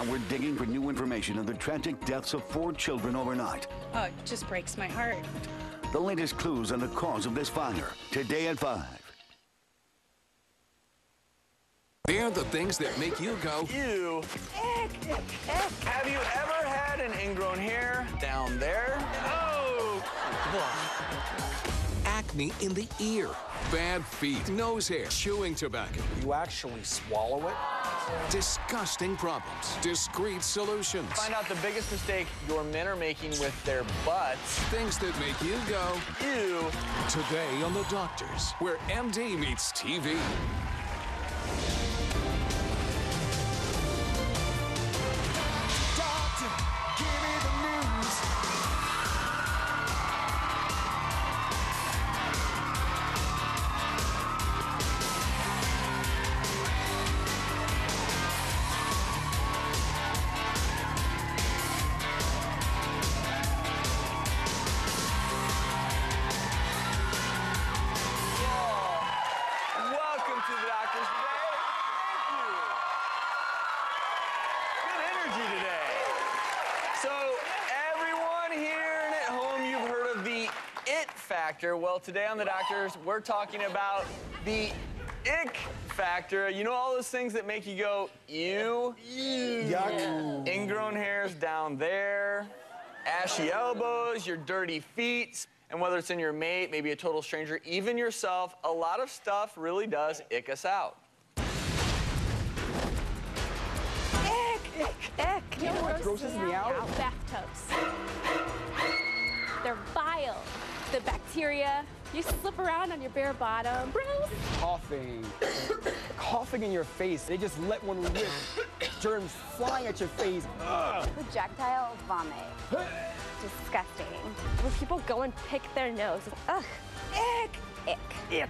Now we're digging for new information on the tragic deaths of 4 children overnight. Oh, it just breaks my heart. The latest clues on the cause of this fire, today at 5. They're the things that make you go, ew. Have you ever had an ingrown hair down there? Oh! acne in the ear, bad feet, nose hair, chewing tobacco. You actually swallow it? Disgusting problems, discreet solutions. Find out the biggest mistake your men are making with their butts. Things that make you go, ew. Today on The Doctors, where MD meets TV. Well, today on The Doctors, we're talking about the ick factor. You know all those things that make you go, ew? Yuck. Ingrown hairs down there, ashy elbows, your dirty feet, and whether it's in your mate, maybe a total stranger, even yourself, a lot of stuff really does ick us out. Ick. You know what grosses me out? Bathtubs. They're vile. The bacteria, you slip around on your bare bottom. Gross. Coughing in your face. They just let one rip. Germs flying at your face. Ugh. Projectile vomit. Disgusting. When people go and pick their nose, ugh. Ick.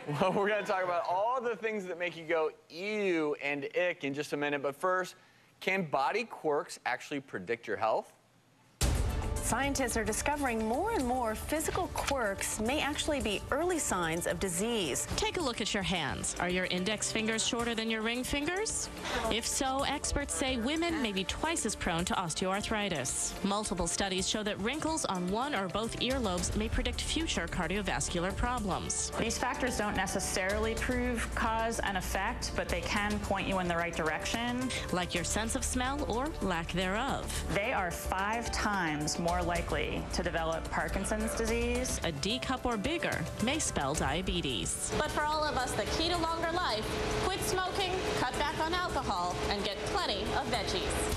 Well, we're going to talk about all the things that make you go ew and ick in just a minute. But first, can body quirks actually predict your health? Scientists are discovering more and more physical quirks may actually be early signs of disease. Take a look at your hands. Are your index fingers shorter than your ring fingers? If so, experts say women may be twice as prone to osteoarthritis. Multiple studies show that wrinkles on one or both earlobes may predict future cardiovascular problems. These factors don't necessarily prove cause and effect, but they can point you in the right direction. Like your sense of smell or lack thereof. They are 5 times more likely to develop Parkinson's disease. A D cup or bigger may spell diabetes. But for all of us, the key to longer life, quit smoking, cut back on alcohol, and get plenty of veggies.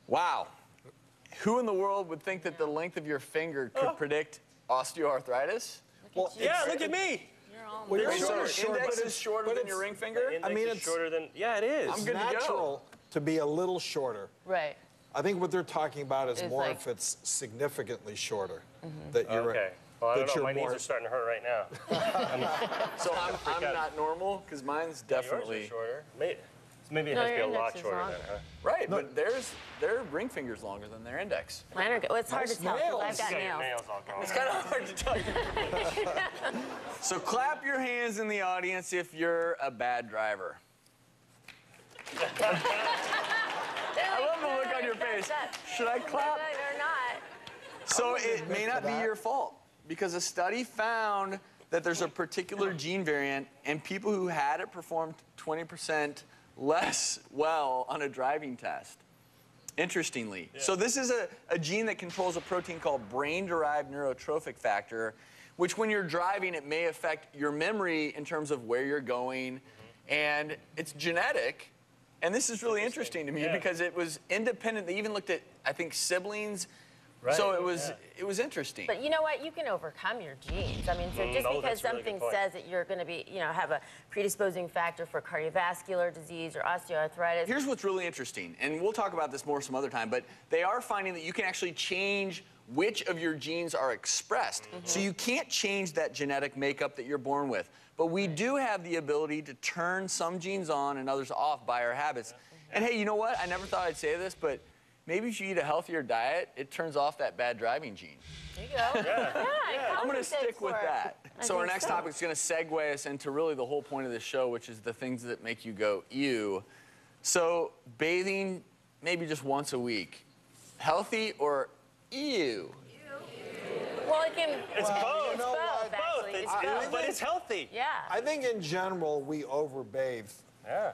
Wow. Who in the world would think that the length of your finger could predict osteoarthritis? Well, yeah, look at me. Well, your index is shorter than your ring finger? I mean, it's shorter than, yeah, it is. I'm good to go. Natural to be a little shorter. Right. I think what they're talking about is more like, if it's significantly shorter. That you're okay. Well, I don't know. My knees are starting to hurt right now. So I'm not normal? Because mine's definitely... Yours are shorter. Maybe it has to be a lot shorter then, huh? Right, but their ring finger's longer than their index. Mine are good. Well, it's hard to tell because I've got nails. It's kind of hard to tell. So clap your hands in the audience if you're a bad driver. I love the look on your face. Should I clap? Or not. So it may not be your fault because a study found that there's a particular gene variant and people who had it performed 20% less well on a driving test. Interestingly. Yeah. So this is a gene that controls a protein called brain-derived neurotrophic factor, which when you're driving, it may affect your memory in terms of where you're going. And it's genetic. And this is really interesting to me because it was independent. They even looked at, I think, siblings. Right. So it was interesting. But you know what? You can overcome your genes. I mean, so just because something says that you're going to be, have a predisposing factor for cardiovascular disease or osteoarthritis. Here's what's really interesting, and we'll talk about this more some other time, but they are finding that you can actually change which of your genes are expressed. So you can't change that genetic makeup that you're born with. But we do have the ability to turn some genes on and others off by our habits. And hey, you know what? I never thought I'd say this, but maybe if you eat a healthier diet, it turns off that bad driving gene. There you go. Yeah. I'm going to stick with that. So our next topic is going to segue us into really the whole point of this show, which is the things that make you go, ew. So bathing maybe just once a week, healthy or ew? Well, it can. It's both. It's both, actually. It's both. But it's healthy. Yeah. I think in general we overbathe Yeah.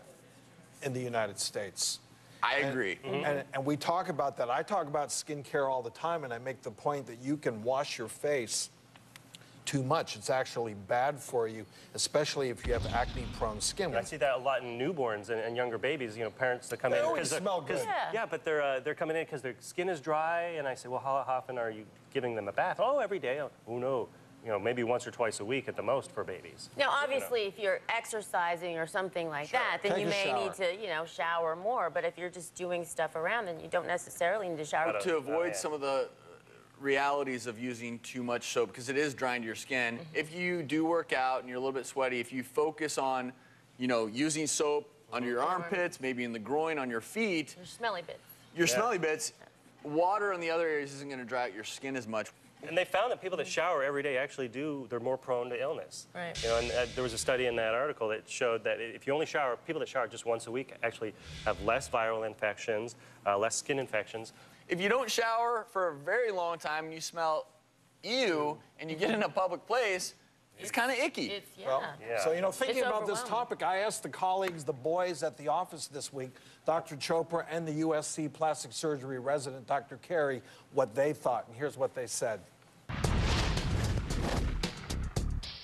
in the United States. I agree. And we talk about that. I talk about skincare all the time, and I make the point that you can wash your face too much. It's actually bad for you, especially if you have acne-prone skin. I see that a lot in newborns and younger babies. You know, parents that come They in always smell good. Yeah, but they're coming in because their skin is dry, and I say, well, how often are you giving them a bath? Oh, every day. Oh no. You know, maybe once or twice a week at the most for babies. Now, obviously, if you're exercising or something like that, then Take you a may shower. need to, you know, shower more. But if you're just doing stuff around, then you don't necessarily need to shower. To avoid some of the realities of using too much soap, because it is drying to your skin. If you do work out and you're a little bit sweaty, if you focus on, you know, using soap under your armpits, maybe in the groin, on your feet, Your smelly bits. your smelly bits, water in the other areas isn't going to dry out your skin as much. And they found that people that shower every day actually they're more prone to illness. Right. You know, and there was a study in that article that showed that if you only shower, people that shower just once a week actually have less viral infections, less skin infections. If you don't shower for a very long time and you smell ew and you get in a public place, it's kind of icky. It's, yeah. Well, so, you know, thinking It's about this overwhelming. topic, I asked the colleagues, the boys at the office this week, Dr. Chopra and the USC plastic surgery resident, Dr. Carey, what they thought, and here's what they said.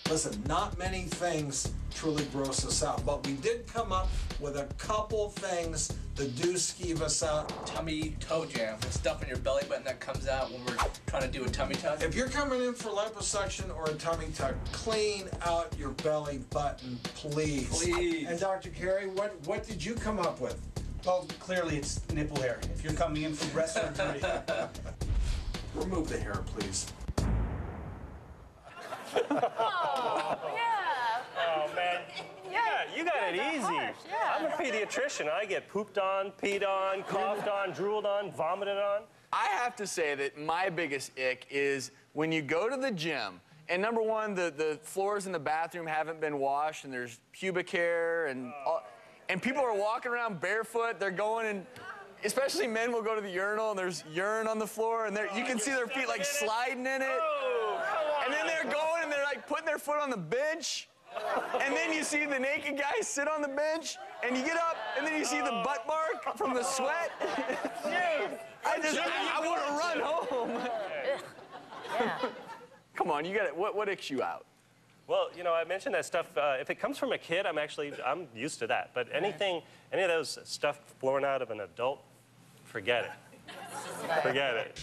Listen, not many things truly gross us out, but we did come up with a couple things that do skeeve us out. Tummy toe jam. It's stuff in your belly button that comes out when we're trying to do a tummy tuck. If you're coming in for liposuction or a tummy tuck, clean out your belly button, please. Please. And Dr. Carey, what did you come up with? Well, clearly it's nipple hair. If you're coming in for breast surgery. Remove the hair, please. Oh, yeah. Oh, man. Yeah, you got it easy. harsh, yeah. I'm a pediatrician. I get pooped on, peed on, coughed on, drooled on, vomited on. I have to say that my biggest ick is when you go to the gym, and number one, the floors in the bathroom haven't been washed, and there's pubic hair, and people are walking around barefoot. They're going and, especially men will go to the urinal, and there's urine on the floor, and you can see their feet like sliding in it. Oh, come on. And then they're going and they're like putting their foot on the bench. And then you see the naked guy sit on the bench, and you get up, and then you see the butt mark from the sweat. I want to run home. Yeah. Come on, you got it. What icks you out? Well, you know, I mentioned that stuff. If it comes from a kid, I'm used to that. But any of those stuff flowing out of an adult, forget it. Forget it.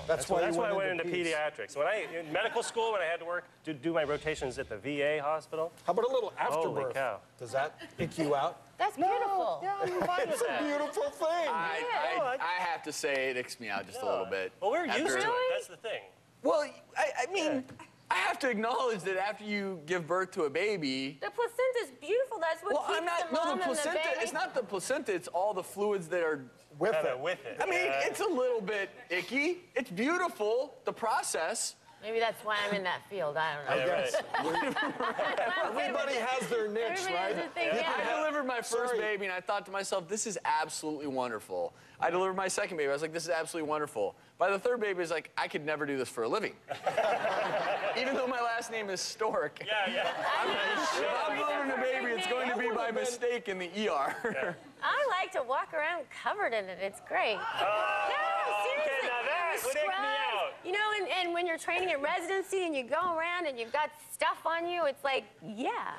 That's why I went into pediatrics. In medical school, when I had to work, do my rotations at the VA hospital. How about a little afterbirth? Holy cow. Does that ick you out? That's beautiful. Yeah, I'm fine with that. It's a beautiful thing. I have to say it icks me out just a little bit. Well, we're used to it. That's the thing. Well, I mean, I have to acknowledge that after you give birth to a baby. The placenta's beautiful. That's what keeps the mom the placenta. and the baby. It's not the placenta. It's all the fluids that are with it. I mean, it's a little bit icky. It's beautiful, the process. Maybe that's why I'm in that field. I don't know. Yeah, Everybody has their niche, right? I delivered my first baby, and I thought to myself, this is absolutely wonderful. I delivered my second baby. I was like, this is absolutely wonderful. By the third baby, I was like, I could never do this for a living. Even though my last name is Stork. Yeah. If I'm delivering a baby, it's going to be by mistake in the ER. I like to walk around covered in it. It's great. No, seriously. Okay, now that would ick me out. You know, and when you're training at residency and you go around and you've got stuff on you, it's like, yeah.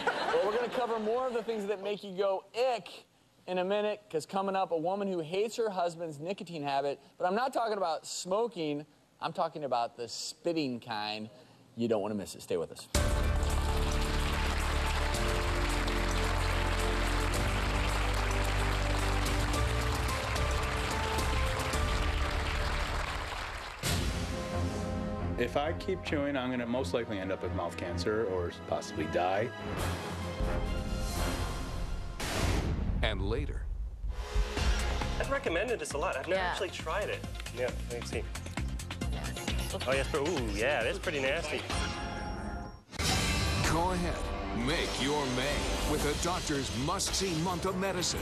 Well, we're going to cover more of the things that make you go ick in a minute, because coming up, a woman who hates her husband's nicotine habit. But I'm not talking about smoking. I'm talking about the spitting kind. You don't want to miss it. Stay with us. If I keep chewing, I'm going to most likely end up with mouth cancer or possibly die. And later. I've recommended this a lot. I've never actually tried it. Yeah, let me see. Oh, yes, ooh, yeah, that's pretty nasty. Go ahead. Make your May with a doctor's must-see month of medicine.